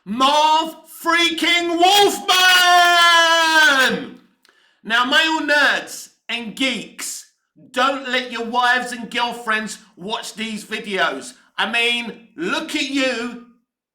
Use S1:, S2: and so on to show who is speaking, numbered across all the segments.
S1: Marv freaking Wolfman! Now, male nerds and geeks, don't let your wives and girlfriends watch these videos. I mean, look at you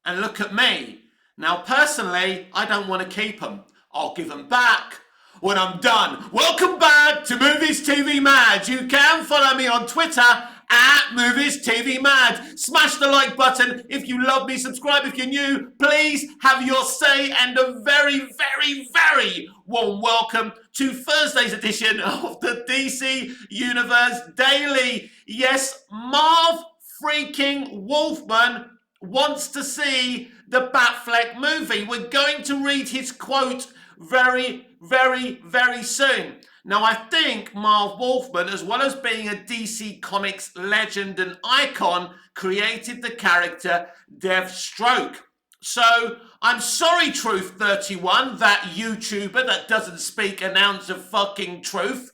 S1: and look at me. Now, personally, I don't want to keep them. I'll give them back when I'm done. Welcome back to Movies TV Mad. You can follow me on Twitter at Movies TV Mad. Smash the like button if you love me. Subscribe if you're new. Please have your say, and a very, very, very warm welcome to Thursday's edition of the DC Universe Daily. Yes, Marv freaking Wolfman wants to see the Batfleck movie. We're going to read his quote very, very, very soon. Now, I think Marv Wolfman, as well as being a DC Comics legend and icon, created the character Deathstroke. So, I'm sorry, Truth31, that YouTuber that doesn't speak an ounce of fucking truth.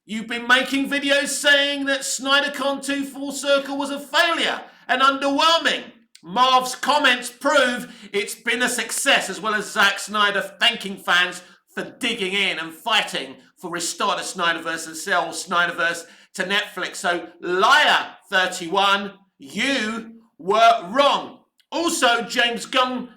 S1: You've been making videos saying that SnyderCon 2 Full Circle was a failure and underwhelming. Marv's comments prove it's been a success, as well as Zack Snyder thanking fans for digging in and fighting for restore the Snyderverse and sell Snyderverse to Netflix. So, Liar31, you were wrong. Also, James Gunn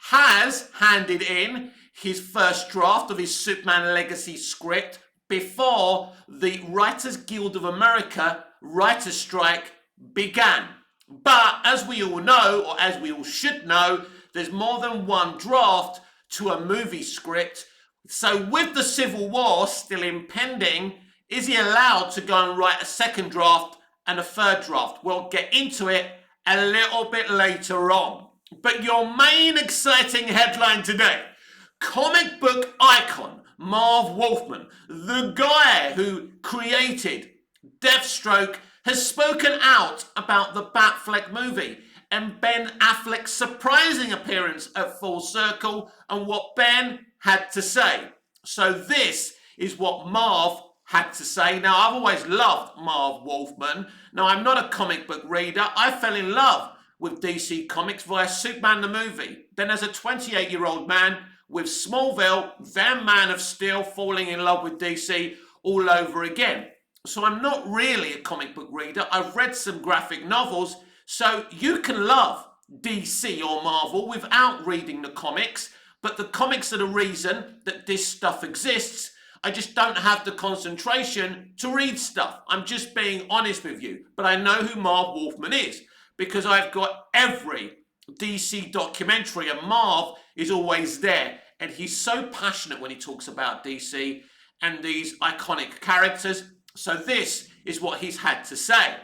S1: has handed in his first draft of his Superman Legacy script before the Writers Guild of America writer's strike began. But as we all know, or as we all should know, there's more than one draft to a movie script. So with the Civil War still impending, is he allowed to go and write a second draft and a third draft? We'll get into it a little bit later on. But your main exciting headline today: comic book icon Marv Wolfman, the guy who created Deathstroke, has spoken out about the Batfleck movie and Ben Affleck's surprising appearance at Full Circle and what Ben had to say. So this is what Marv had to say. Now, I've always loved Marv Wolfman. Now, I'm not a comic book reader. I fell in love with DC Comics via Superman the movie. Then as a 28-year-old man with Smallville, then Man of Steel, falling in love with DC all over again. So I'm not really a comic book reader. I've read some graphic novels, so you can love DC or Marvel without reading the comics, but the comics are the reason that this stuff exists. I just don't have the concentration to read stuff. I'm just being honest with you. But I know who Marv Wolfman is because I've got every DC documentary, and Marv is always there. And he's so passionate when he talks about DC and these iconic characters. So this is what he's had to say.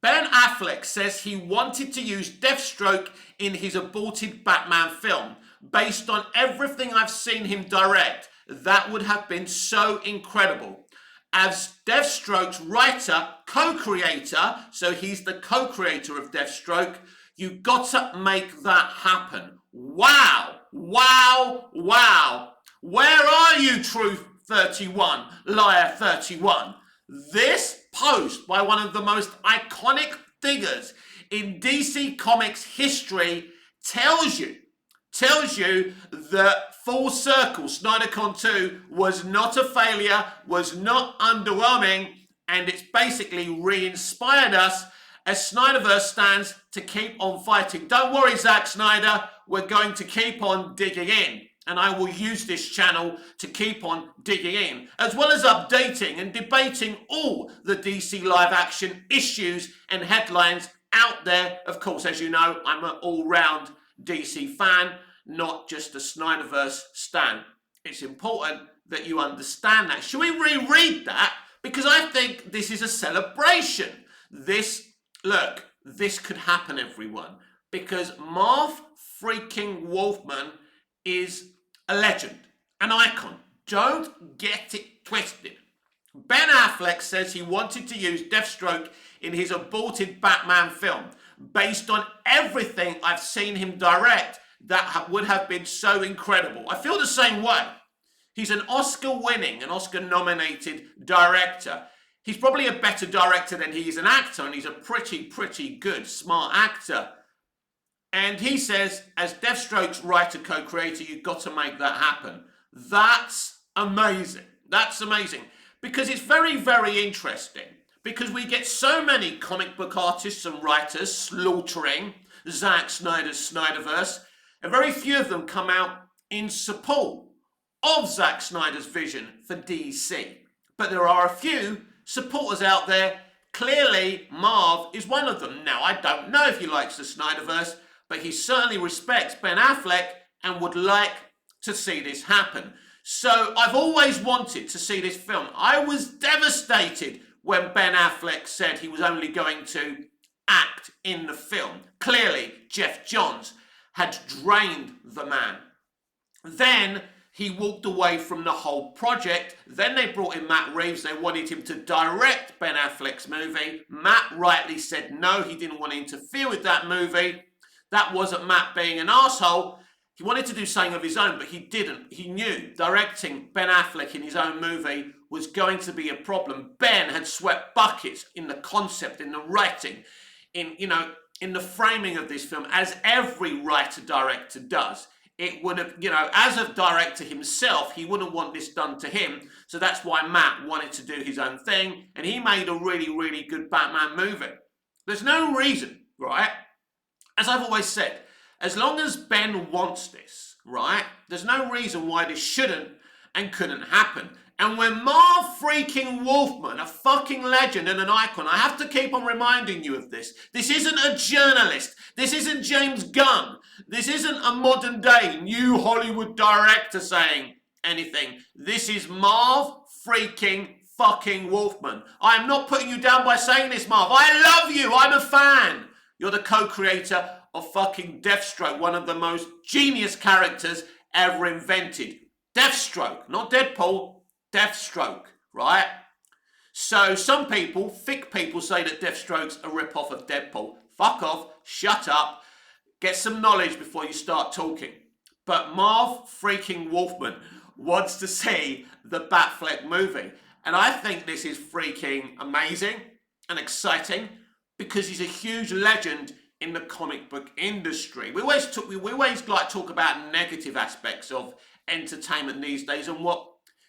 S1: Ben Affleck says he wanted to use Deathstroke in his aborted Batman film. Based on everything I've seen him direct, that would have been so incredible. As Deathstroke's writer, co-creator, so he's the co-creator of Deathstroke, you got to make that happen. Wow, wow, wow. Where are you, Truth31, Liar31? This post by one of the most iconic figures in DC Comics history tells you that Full Circle, SnyderCon 2, was not a failure, was not underwhelming, and it's basically re-inspired us as Snyderverse stands to keep on fighting. Don't worry, Zack Snyder, we're going to keep on digging in. And I will use this channel to keep on digging in, as well as updating and debating all the DC live action issues and headlines out there. Of course, as you know, I'm an all-round DC fan, not just a Snyderverse stan. It's important that you understand that. Should we reread that? Because I think this is a celebration. This could happen, everyone. Because Marv freaking Wolfman is a legend, an icon. Don't get it twisted. Ben Affleck says he wanted to use Deathstroke in his aborted Batman film. Based on everything I've seen him direct, that would have been so incredible. I feel the same way. He's an Oscar-winning, an Oscar-nominated director. He's probably a better director than he is an actor, and he's a pretty good, smart actor. And he says, as Deathstroke's writer co-creator, you've got to make that happen. That's amazing. That's amazing. Because it's very, very interesting. Because we get so many comic book artists and writers slaughtering Zack Snyder's Snyderverse, and very few of them come out in support of Zack Snyder's vision for DC. But there are a few supporters out there. Clearly, Marv is one of them. Now, I don't know if he likes the Snyderverse, but he certainly respects Ben Affleck and would like to see this happen. So I've always wanted to see this film. I was devastated when Ben Affleck said he was only going to act in the film. Clearly, Jeff Johns had drained the man. Then he walked away from the whole project. Then they brought in Matt Reeves. They wanted him to direct Ben Affleck's movie. Matt rightly said no, he didn't want to interfere with that movie. That wasn't Matt being an asshole. He wanted to do something of his own, but he didn't. He knew directing Ben Affleck in his own movie was going to be a problem. Ben had swept buckets in the concept, in the writing, in the framing of this film, as every writer-director does. It would have, as a director himself, he wouldn't want this done to him. So that's why Matt wanted to do his own thing. And he made a really, really good Batman movie. There's no reason, right? As I've always said, as long as Ben wants this, right? There's no reason why this shouldn't and couldn't happen. And when Marv freaking Wolfman, a fucking legend and an icon, I have to keep on reminding you of this. This isn't a journalist. This isn't James Gunn. This isn't a modern day new Hollywood director saying anything. This is Marv freaking fucking Wolfman. I am not putting you down by saying this, Marv. I love you. I'm a fan. You're the co-creator of fucking Deathstroke, one of the most genius characters ever invented. Deathstroke, not Deadpool. Deathstroke, right? So some people, thick people, say that Deathstroke's a rip-off of Deadpool. Fuck off, shut up, get some knowledge before you start talking. But Marv freaking Wolfman wants to see the Batfleck movie. And I think this is freaking amazing and exciting because he's a huge legend in the comic book industry. We always like to talk about negative aspects of entertainment these days and what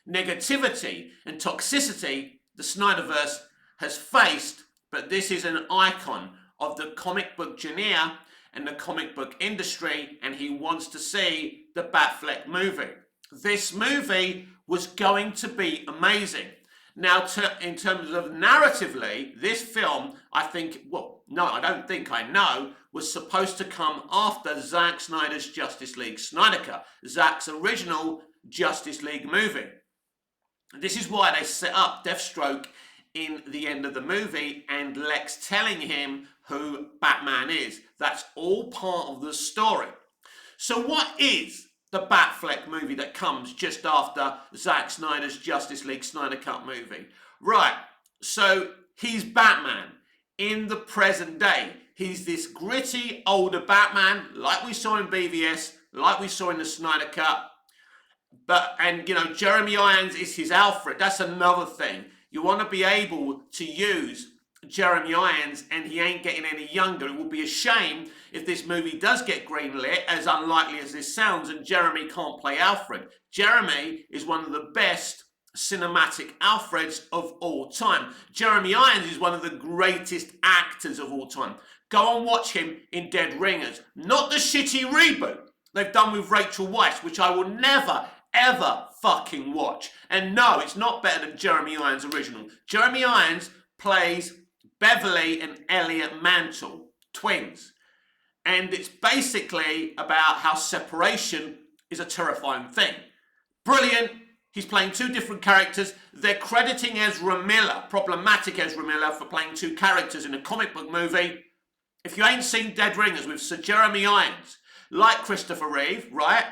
S1: negativity and toxicity the Snyderverse has faced, but this is an icon of the comic book genre and the comic book industry, and he wants to see the Batfleck movie. This movie was going to be amazing. Now, in terms of narratively, this film, I know, was supposed to come after Zack Snyder's Justice League Snyder Cut, Zack's original Justice League movie. This is why they set up Deathstroke in the end of the movie and Lex telling him who Batman is. That's all part of the story. So what is the Batfleck movie that comes just after Zack Snyder's Justice League Snyder Cut movie? Right, so he's Batman in the present day. He's this gritty, older Batman, like we saw in BVS, like we saw in the Snyder Cut. And Jeremy Irons is his Alfred. That's another thing. You want to be able to use Jeremy Irons, and he ain't getting any younger. It would be a shame if this movie does get greenlit, as unlikely as this sounds, and Jeremy can't play Alfred. Jeremy is one of the best cinematic Alfreds of all time. Jeremy Irons is one of the greatest actors of all time. Go and watch him in Dead Ringers. Not the shitty reboot they've done with Rachel Weisz, which I will never, ever fucking watch. And no, it's not better than Jeremy Irons' original. Jeremy Irons plays Beverly and Elliot Mantle, twins. And it's basically about how separation is a terrifying thing. Brilliant. He's playing two different characters. They're crediting Ezra Miller, problematic Ezra Miller, for playing two characters in a comic book movie. If you ain't seen Dead Ringers with Sir Jeremy Irons, like Christopher Reeve, right?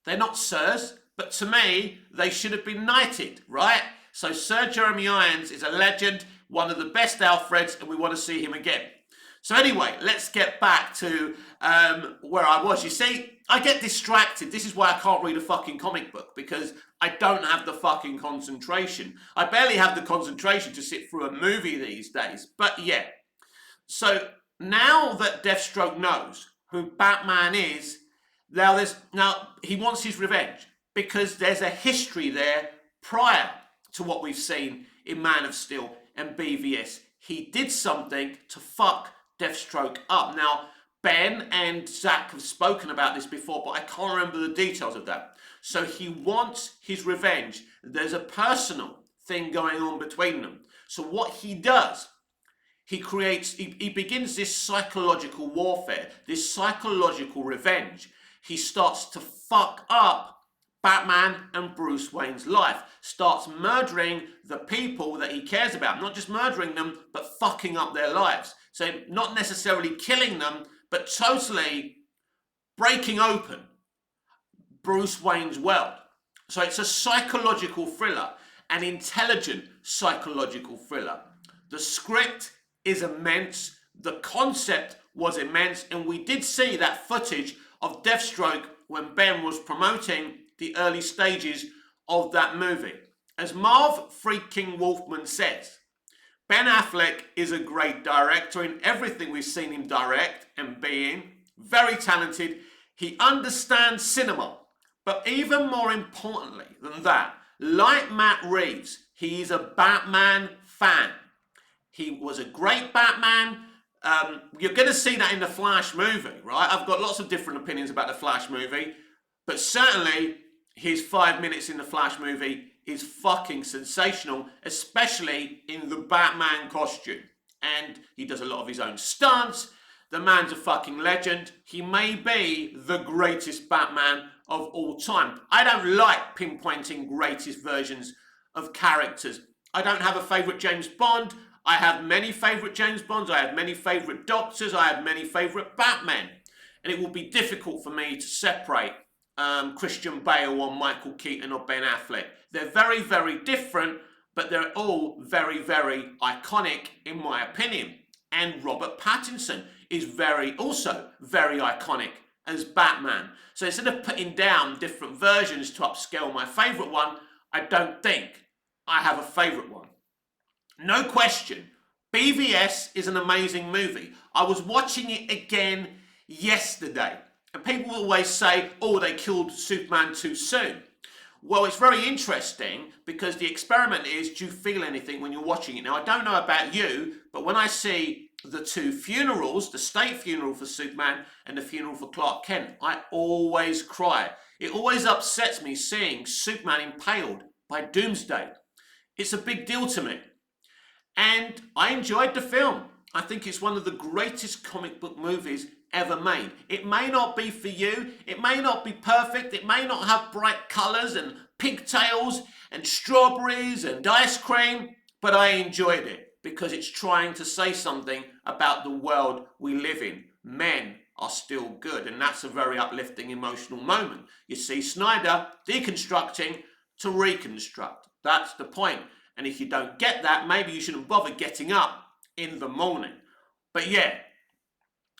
S1: They're not sirs, but to me, they should have been knighted, right? So Sir Jeremy Irons is a legend, one of the best Alfreds, and we want to see him again. So anyway, let's get back to where I was. You see, I get distracted. This is why I can't read a fucking comic book, because I don't have the fucking concentration. I barely have the concentration to sit through a movie these days. But yeah. So now that Deathstroke knows who Batman is, now he wants his revenge because there's a history there prior to what we've seen in Man of Steel and BVS. He did something to fuck Deathstroke up. Now, Ben and Zach have spoken about this before, but I can't remember the details of that. So he wants his revenge. There's a personal thing going on between them. So what he does, he begins this psychological warfare, this psychological revenge. He starts to fuck up Batman and Bruce Wayne's life, starts murdering the people that he cares about, not just murdering them, but fucking up their lives. So not necessarily killing them, but totally breaking open Bruce Wayne's world. So it's a psychological thriller, an intelligent psychological thriller. The script is immense, the concept was immense, and we did see that footage of Deathstroke when Ben was promoting the early stages of that movie. As Marv freaking Wolfman says, Ben Affleck is a great director in everything we've seen him direct and being. Very talented. He understands cinema. But even more importantly than that, like Matt Reeves, he is a Batman fan. He was a great Batman. You're going to see that in the Flash movie, right? I've got lots of different opinions about the Flash movie, but certainly his 5 minutes in the Flash movie is fucking sensational, especially in the Batman costume. And he does a lot of his own stunts. The man's a fucking legend. He may be the greatest Batman of all time. I don't like pinpointing greatest versions of characters. I don't have a favourite James Bond. I have many favourite James Bonds. I have many favourite Doctors. I have many favourite Batmen. And it will be difficult for me to separate Christian Bale or Michael Keaton or Ben Affleck. They're very, very different, but they're all very, very iconic in my opinion. And Robert Pattinson is also very iconic as Batman. So instead of putting down different versions to upscale my favourite one, I don't think I have a favourite one. No question, BVS is an amazing movie. I was watching it again yesterday. And people always say, oh, they killed Superman too soon. Well, it's very interesting because the experiment is, do you feel anything when you're watching it? Now, I don't know about you, but when I see the two funerals, the state funeral for Superman and the funeral for Clark Kent, I always cry. It always upsets me seeing Superman impaled by Doomsday. It's a big deal to me. And I enjoyed the film. I think it's one of the greatest comic book movies ever made. It may not be for you, it may not be perfect, it may not have bright colours and pigtails and strawberries and ice cream, but I enjoyed it because it's trying to say something about the world we live in. Men are still good, and that's a very uplifting emotional moment. You see Snyder deconstructing to reconstruct. That's the point. And if you don't get that, maybe you shouldn't bother getting up in the morning. But yeah,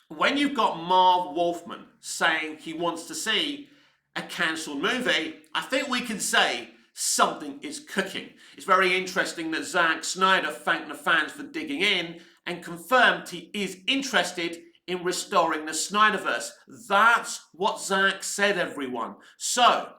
S1: when you've got Marv Wolfman saying he wants to see a cancelled movie, I think we can say something is cooking. It's very interesting that Zack Snyder thanked the fans for digging in and confirmed he is interested in restoring the Snyderverse. That's what Zack said, everyone. So,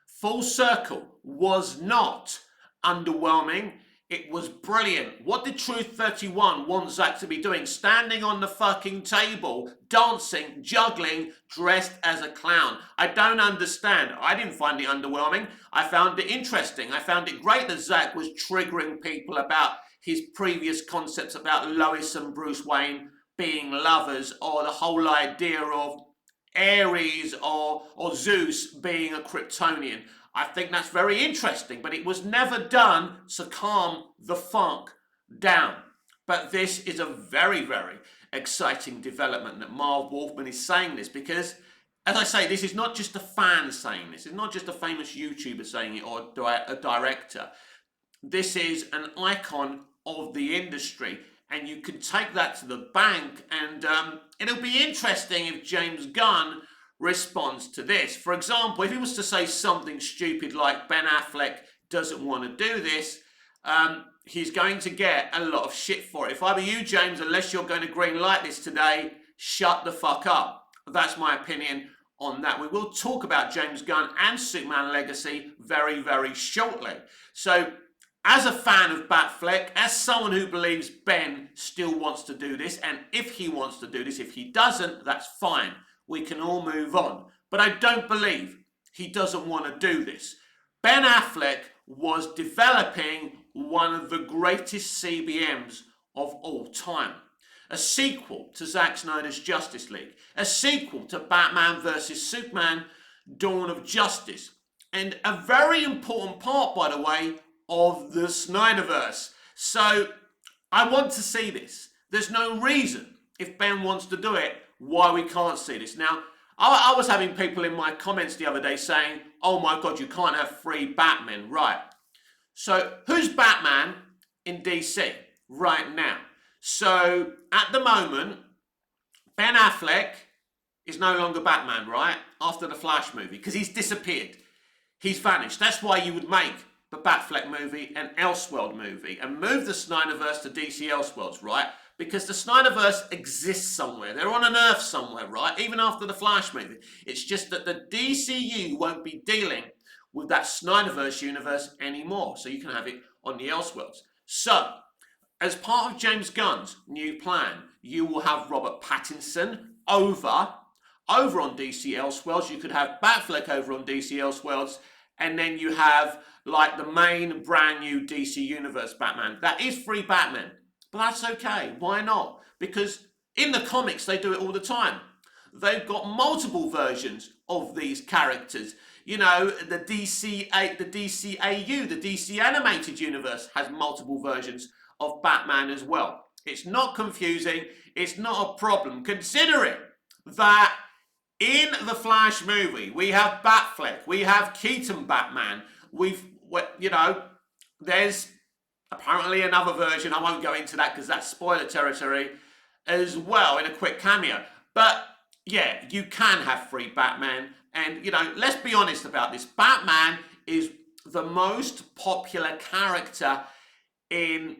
S1: full circle was not underwhelming. It was brilliant. What did Truth 31 want Zack to be doing? Standing on the fucking table, dancing, juggling, dressed as a clown. I don't understand. I didn't find it underwhelming. I found it interesting. I found it great that Zack was triggering people about his previous concepts about Lois and Bruce Wayne being lovers, or the whole idea of Ares or Zeus being a Kryptonian. I think that's very interesting, but it was never done to calm the funk down. But this is a very, very exciting development that Marv Wolfman is saying this because, as I say, this is not just a fan saying this. It's not just a famous YouTuber saying it or a director. This is an icon of the industry, and you can take that to the bank, and it'll be interesting if James Gunn responds to this. For example, if he was to say something stupid like Ben Affleck doesn't want to do this, he's going to get a lot of shit for it. If I were you, James, unless you're going to green light this today, shut the fuck up. That's my opinion on that. We will talk about James Gunn and Superman Legacy very, very shortly. So, as a fan of Batfleck, as someone who believes Ben still wants to do this, and if he wants to do this, if he doesn't, that's fine. We can all move on. But I don't believe he doesn't want to do this. Ben Affleck was developing one of the greatest CBMs of all time. A sequel to Zack Snyder's Justice League. A sequel to Batman vs. Superman, Dawn of Justice. And a very important part, by the way, of the Snyderverse. So, I want to see this. There's no reason, if Ben wants to do it, why we can't see this. Now, I was having people in my comments the other day saying, oh my God, you can't have 3 Batmen. Right. So, who's Batman in DC right now? So, at the moment, Ben Affleck is no longer Batman, right? After the Flash movie, because he's disappeared. He's vanished. That's why you would make the Batfleck movie an Elseworld movie and move the Snyderverse to DC Elseworlds, right? Because the Snyderverse exists somewhere. They're on an Earth somewhere, right? Even after the Flash movie. It's just that the DCU won't be dealing with that Snyderverse universe anymore. So you can have it on the Elseworlds. So, as part of James Gunn's new plan, you will have Robert Pattinson over on DC Elseworlds. You could have Batfleck over on DC Elseworlds. And then you have like the main brand new DC Universe Batman. That is 3 Batmen. But that's okay. Why not? Because in the comics, they do it all the time. They've got multiple versions of these characters. You know, the DCAU, the DC Animated Universe has multiple versions of Batman as well. It's not confusing. It's not a problem. Considering that in the Flash movie, we have Batfleck, we have Keaton Batman, there's apparently another version, I won't go into that because that's spoiler territory, as well in a quick cameo. But yeah, you can have 3 Batman, and let's be honest about this. Batman is the most popular character in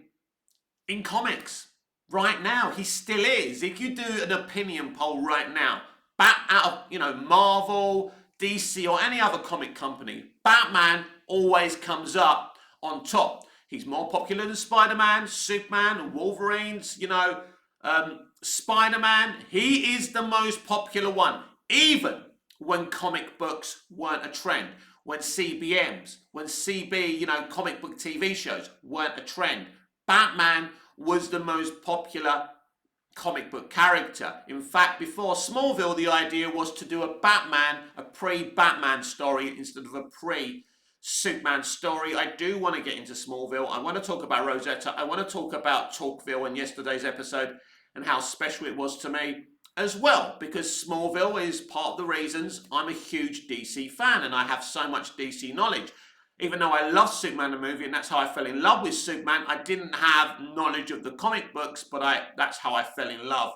S1: comics right now. He still is. If you do an opinion poll right now, out of Marvel, DC, or any other comic company, Batman always comes up on top. He's more popular than Spider-Man, Superman, and Wolverine's, Spider-Man. He is the most popular one, even when comic books weren't a trend, when CBMs, when comic book TV shows weren't a trend. Batman was the most popular comic book character. In fact, before Smallville, the idea was to do a pre-Batman story instead of a pre-Superman story. I do want to get into Smallville. I want to talk about Rosetta. I want to talk about Talkville in yesterday's episode and how special it was to me as well, because Smallville is part of the reasons I'm a huge DC fan and I have so much DC knowledge. Even though I love Superman the movie, and that's how I fell in love with Superman, I didn't have knowledge of the comic books, but that's how I fell in love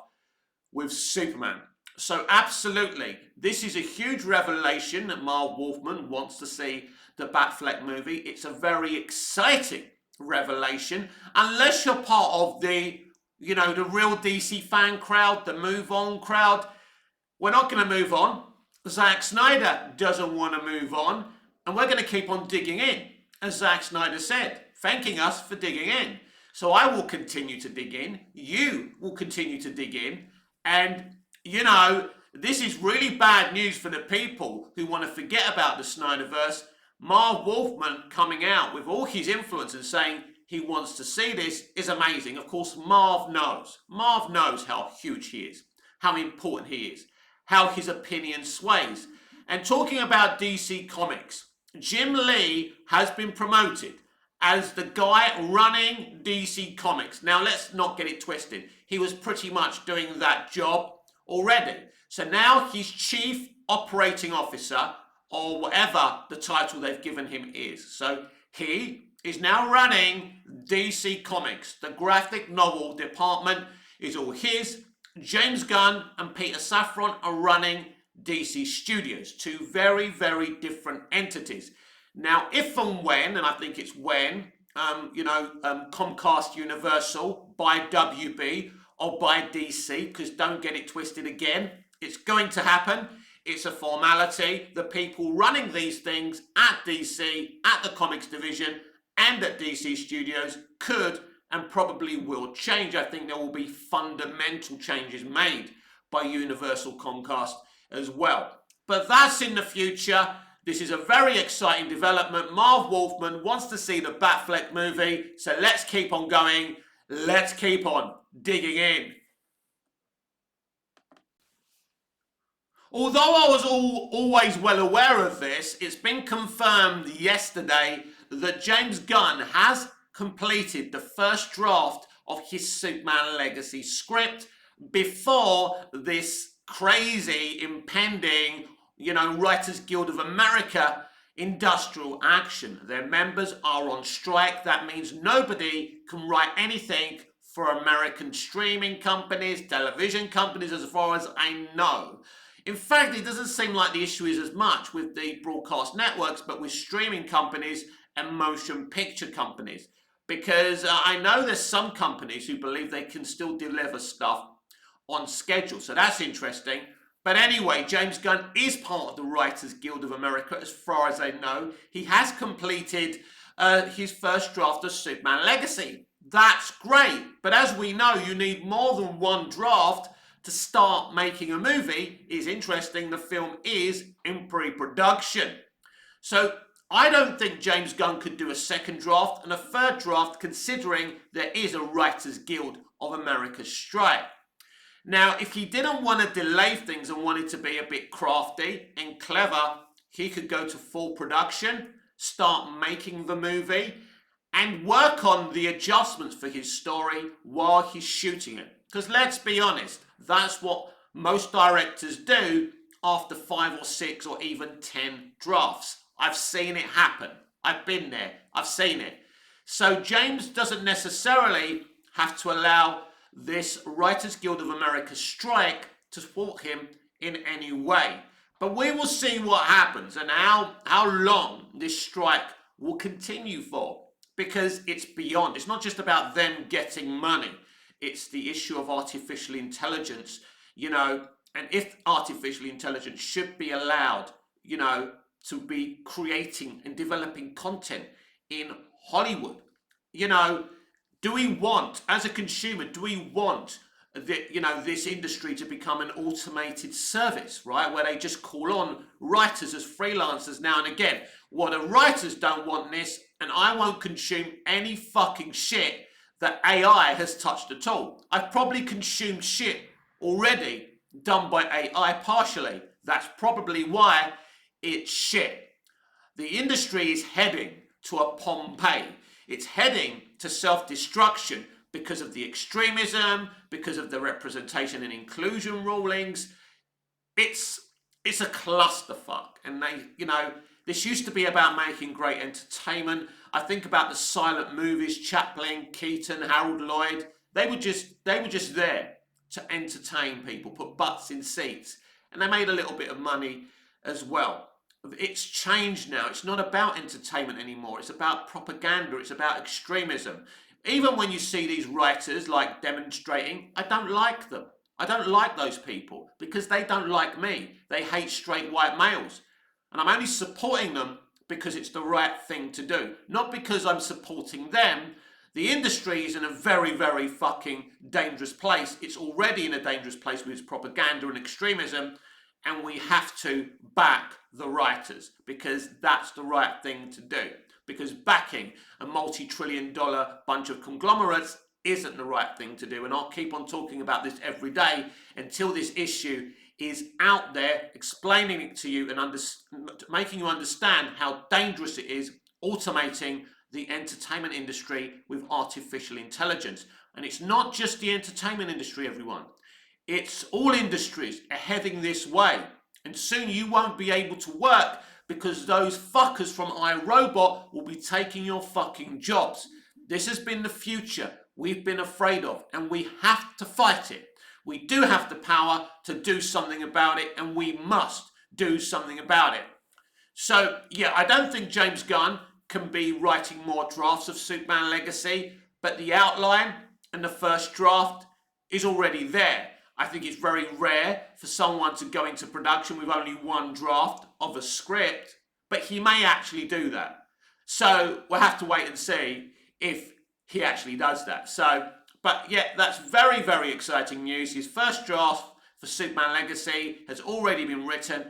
S1: with Superman. So absolutely, this is a huge revelation that Marv Wolfman wants to see the Batfleck movie. It's a very exciting revelation, unless you're part of the real DC fan crowd, the move on crowd. We're not going to move on. Zack Snyder doesn't want to move on. And we're going to keep on digging in, as Zack Snyder said, thanking us for digging in. So I will continue to dig in. You will continue to dig in. And, this is really bad news for the people who want to forget about the Snyderverse. Marv Wolfman coming out with all his influence and saying he wants to see this is amazing. Of course, Marv knows. Marv knows how huge he is, how important he is, how his opinion sways. And talking about DC Comics, Jim Lee has been promoted as the guy running DC Comics. Now, let's not get it twisted. He was pretty much doing that job already. So now he's Chief Operating Officer, or whatever the title they've given him is. So he is now running DC Comics. The graphic novel department is all his. James Gunn and Peter Safran are running DC Studios, 2 very, very different entities. Now, if and when, and I think it's when, Comcast Universal by WB or by DC, because don't get it twisted again, It's going to happen. It's a formality. The people running these things at DC, at the comics division, and at DC Studios could and probably will change. I think there will be fundamental changes made by Universal Comcast as well. But that's in the future. This is a very exciting development. Marv Wolfman wants to see the Batfleck movie, so let's keep on going. Let's keep on digging in. Although I was always well aware of this, it's been confirmed yesterday that James Gunn has completed the first draft of his Superman Legacy script before this crazy impending, Writers Guild of America industrial action. Their members are on strike. That means nobody can write anything for American streaming companies, television companies, as far as I know. In fact, it doesn't seem like the issue is as much with the broadcast networks, but with streaming companies and motion picture companies. Because I know there's some companies who believe they can still deliver stuff on schedule. So that's interesting. But anyway, James Gunn is part of the Writers Guild of America, as far as I know. He has completed his first draft of Superman Legacy. That's great. But as we know, you need more than one draft to start making a movie. Is interesting. The film is in pre-production. So I don't think James Gunn could do a second draft and a third draft, considering there is a Writers Guild of America strike. Now, if he didn't want to delay things and wanted to be a bit crafty and clever, he could go to full production, start making the movie, and work on the adjustments for his story while he's shooting it. Because let's be honest, that's what most directors do after 5 or 6 or even 10 drafts. I've seen it happen. I've been there. I've seen it. So James doesn't necessarily have to allow this Writers Guild of America strike to thwart him in any way. But we will see what happens and how long this strike will continue for. Because it's beyond. It's not just about them getting money. It's the issue of artificial intelligence, and if artificial intelligence should be allowed, to be creating and developing content in Hollywood. Do we want, as a consumer, this industry to become an automated service, right? Where they just call on writers as freelancers now and again. Well, the writers don't want this, and I won't consume any fucking shit that AI has touched at all. I've probably consumed shit already done by AI partially. That's probably why it's shit. The industry is heading to a Pompeii. It's heading to self-destruction because of the extremism, because of the representation and inclusion rulings. It's a clusterfuck. And this used to be about making great entertainment. I think about the silent movies, Chaplin, Keaton, Harold Lloyd. They were just there to entertain people, put butts in seats. And they made a little bit of money as well. It's changed now. It's not about entertainment anymore. It's about propaganda. It's about extremism. Even when you see these writers like demonstrating, I don't like them. I don't like those people because they don't like me. They hate straight white males. And I'm only supporting them because it's the right thing to do. Not because I'm supporting them. The industry is in a very, very fucking dangerous place. It's already in a dangerous place with its propaganda and extremism. And we have to back the writers because that's the right thing to do. Because backing a multi-trillion-dollar bunch of conglomerates isn't the right thing to do. And I'll keep on talking about this every day until this issue is out there, explaining it to you and making you understand how dangerous it is automating the entertainment industry with artificial intelligence. And it's not just the entertainment industry, everyone. It's all industries are heading this way. And soon you won't be able to work because those fuckers from iRobot will be taking your fucking jobs. This has been the future we've been afraid of, and we have to fight it. We do have the power to do something about it, and we must do something about it. So, yeah, I don't think James Gunn can be writing more drafts of Superman Legacy, but the outline and the first draft is already there. I think it's very rare for someone to go into production with only one draft of a script, but he may actually do that. So we'll have to wait and see if he actually does that. So, but yeah, that's very, very exciting news. His first draft for Superman Legacy has already been written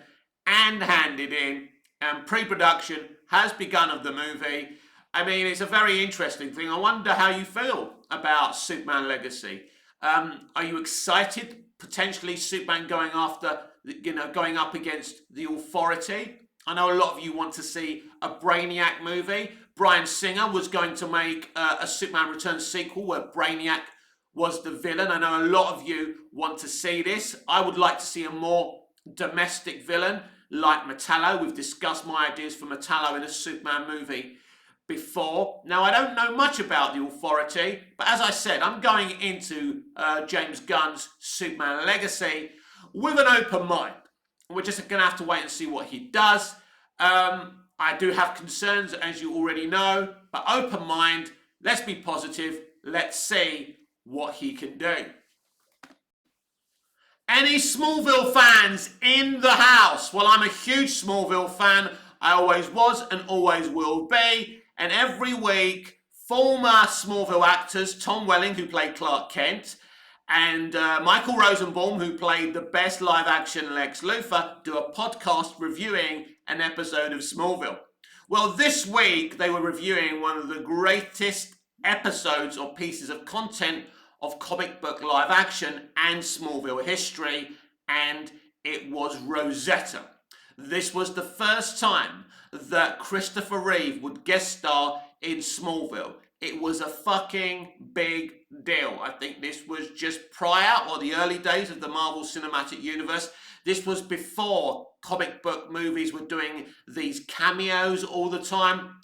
S1: and handed in, and pre-production has begun of the movie. I mean, it's a very interesting thing. I wonder how you feel about Superman Legacy. Are you excited? Potentially Superman going after, going up against the Authority. I know a lot of you want to see a Brainiac movie. Bryan Singer was going to make a Superman Returns sequel where Brainiac was the villain. I know a lot of you want to see this. I would like to see a more domestic villain like Metallo. We've discussed my ideas for Metallo in a Superman movie before. Now, I don't know much about the Authority, but as I said, I'm going into James Gunn's Superman Legacy with an open mind. We're just going to have to wait and see what he does. I do have concerns, as you already know, but open mind, let's be positive, let's see what he can do. Any Smallville fans in the house? Well, I'm a huge Smallville fan. I always was and always will be. And every week, former Smallville actors, Tom Welling, who played Clark Kent, and Michael Rosenbaum, who played the best live-action Lex Luthor, do a podcast reviewing an episode of Smallville. Well, this week, they were reviewing one of the greatest episodes or pieces of content of comic book live action and Smallville history, and it was Rosetta. This was the first time that Christopher Reeve would guest star in Smallville. It was a fucking big deal. I think this was just prior or the early days of the Marvel Cinematic Universe. This was before comic book movies were doing these cameos all the time.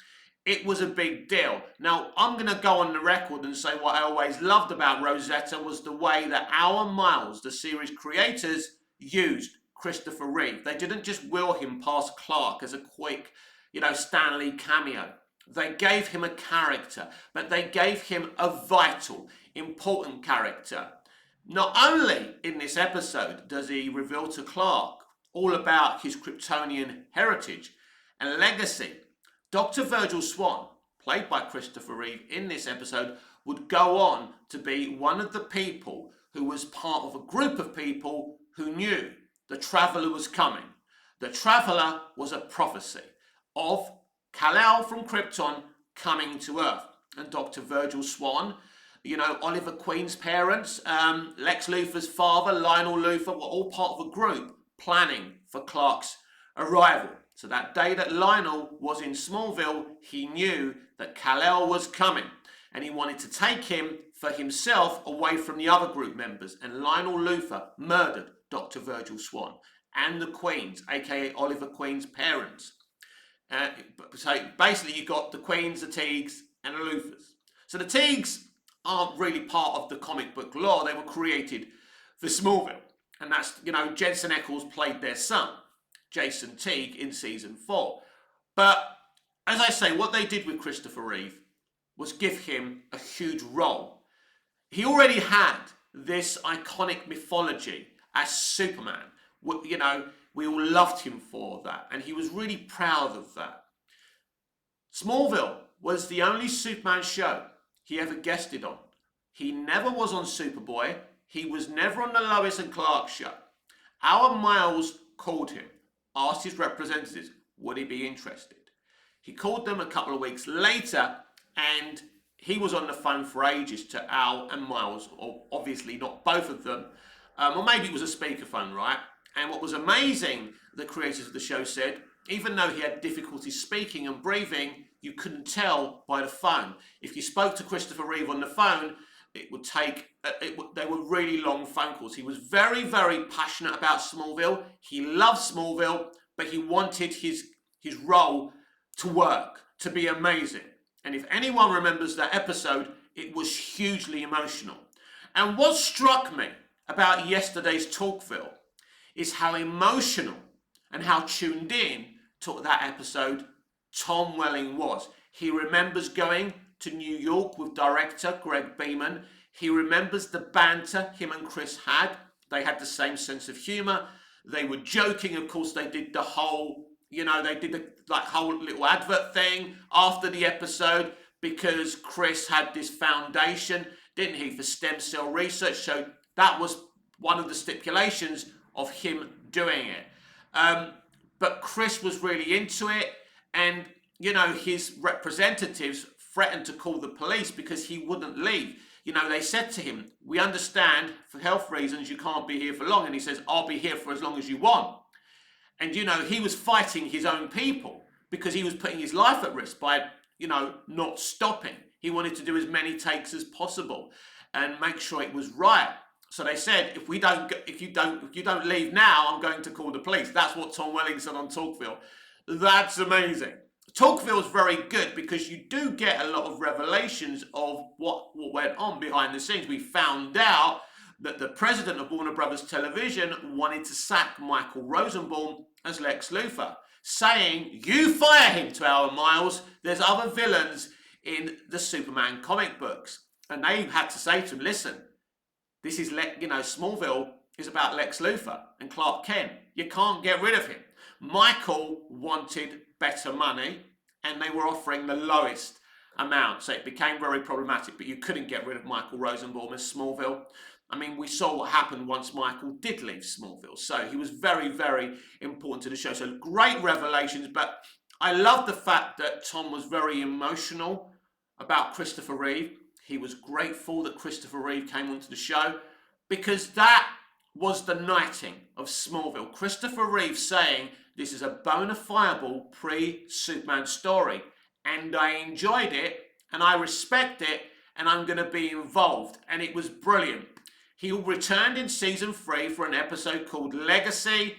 S1: It was a big deal. Now, I'm going to go on the record and say what I always loved about Rosetta was the way that Our Miles, the series creators, used Christopher Reeve. They didn't just wheel him past Clark as a quick, Stan Lee cameo. They gave him a character, but they gave him a vital, important character. Not only in this episode does he reveal to Clark all about his Kryptonian heritage and legacy, Dr. Virgil Swan, played by Christopher Reeve in this episode, would go on to be one of the people who was part of a group of people who knew the Traveler was coming. The Traveler was a prophecy of Kal-El from Krypton coming to Earth. And Dr. Virgil Swan, Oliver Queen's parents, Lex Luthor's father, Lionel Luthor, were all part of a group planning for Clark's arrival. So that day that Lionel was in Smallville, he knew that Kal-El was coming, and he wanted to take him for himself away from the other group members. And Lionel Luthor murdered Dr. Virgil Swan and the Queens, aka Oliver Queen's parents. So basically you got the Queens, the Teagues, and the Luthors. So the Teagues aren't really part of the comic book lore. They were created for Smallville. And that's, Jensen Ackles played their son, Jason Teague, in season 4. But as I say, what they did with Christopher Reeve was give him a huge role. He already had this iconic mythology as Superman. We all loved him for that, and he was really proud of that. Smallville was the only Superman show he ever guested on. He never was on Superboy. He was never on the Lois and Clark show. Our Miles called him, asked his representatives, would he be interested? He called them a couple of weeks later, and he was on the phone for ages to Al and Miles, or obviously not both of them, or maybe it was a speakerphone, right? And what was amazing, the creators of the show said, even though he had difficulty speaking and breathing, you couldn't tell by the phone. If you spoke to Christopher Reeve on the phone, it would take, they were really long phone calls. He was very, very passionate about Smallville. He loved Smallville, but he wanted his role to work, to be amazing. And if anyone remembers that episode, it was hugely emotional. And what struck me about yesterday's Talkville is how emotional and how tuned in to that episode Tom Welling was. He remembers going to New York with director Greg Beeman. He remembers the banter him and Chris had They had the same sense of humour. They were joking. Of course, they did the whole, they did the whole little advert thing after the episode because Chris had this foundation, didn't he, for stem cell research. So that was one of the stipulations of him doing it. But Chris was really into it, and his representatives threatened to call the police because he wouldn't leave. They said to him, we understand for health reasons you can't be here for long. And he says, I'll be here for as long as you want. And, he was fighting his own people because he was putting his life at risk by, not stopping. He wanted to do as many takes as possible and make sure it was right. So they said, if you don't leave now, I'm going to call the police. That's what Tom Welling said on Talkville. That's amazing. Talkville is very good because you do get a lot of revelations of what went on behind the scenes. We found out that the president of Warner Brothers Television wanted to sack Michael Rosenbaum as Lex Luthor, saying, you fire him to our Miles, there's other villains in the Superman comic books. And they had to say to him, listen, this is, Smallville is about Lex Luthor and Clark Kent. You can't get rid of him. Michael wanted better money and they were offering the lowest amount. So it became very problematic, but you couldn't get rid of Michael Rosenbaum as Smallville. I mean, we saw what happened once Michael did leave Smallville. So he was very, very important to the show. So great revelations, but I love the fact that Tom was very emotional about Christopher Reeve. He was grateful that Christopher Reeve came onto the show because that was the knighting of Smallville. Christopher Reeve saying this is a bona fide pre-Superman story and I enjoyed it and I respect it and I'm going to be involved, and it was brilliant. He returned in season 3 for an episode called Legacy,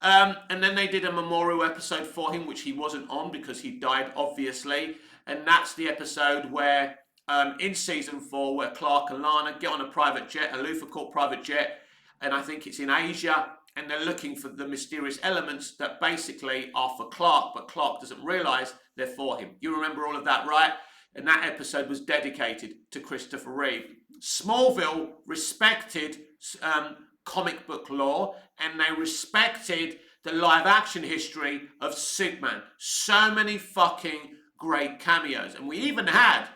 S1: and then they did a memorial episode for him which he wasn't on because he died obviously, and that's the episode where in season 4 where Clark and Lana get on a private jet, a Luthor Corp private jet, and I think it's in Asia, and they're looking for the mysterious elements that basically are for Clark, but Clark doesn't realise they're for him. You remember all of that, right? And that episode was dedicated to Christopher Reeve. Smallville respected comic book lore, and they respected the live action history of Superman. So many fucking great cameos. And we even had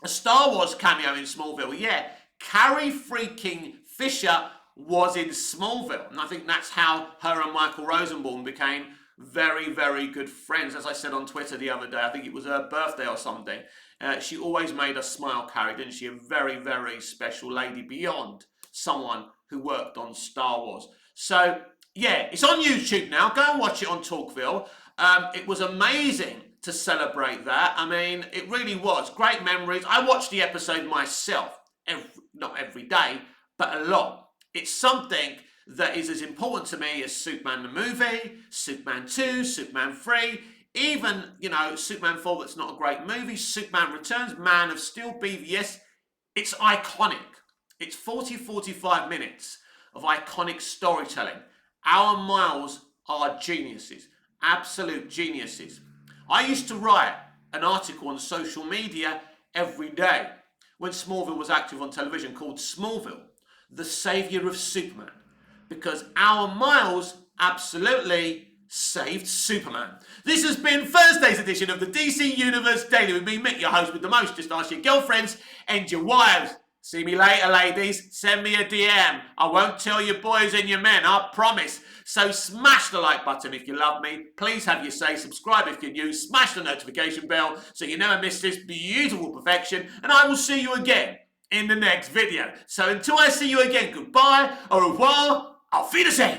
S1: a Star Wars cameo in Smallville. Yeah, Carrie freaking Fisher was in Smallville. And I think that's how her and Michael Rosenbaum became very, very good friends. As I said on Twitter the other day, I think it was her birthday or something. She always made us smile, Carrie, didn't she? A very, very special lady beyond someone who worked on Star Wars. So, yeah, it's on YouTube now. Go and watch it on Talkville. It was amazing to celebrate that. I mean, it really was. Great memories. I watched the episode myself. Not every day, but a lot. It's something that is as important to me as Superman the movie, Superman 2, Superman 3, even, Superman 4 that's not a great movie, Superman Returns, Man of Steel, BVS. It's iconic. It's 45 minutes of iconic storytelling. Our Miles are geniuses, absolute geniuses. I used to write an article on social media every day when Smallville was active on television called Smallville, the Saviour of Superman, because our Miles absolutely saved Superman. This has been Thursday's edition of the DC Universe Daily with me, Mick, your host with the most. Just ask your girlfriends and your wives. See me later, ladies. Send me a DM. I won't tell your boys and your men, I promise. So smash the like button if you love me. Please have your say. Subscribe if you're new. Smash the notification bell so you never miss this beautiful perfection. And I will see you again in the next video. So until I see you again, goodbye, au revoir, auf Wiedersehen.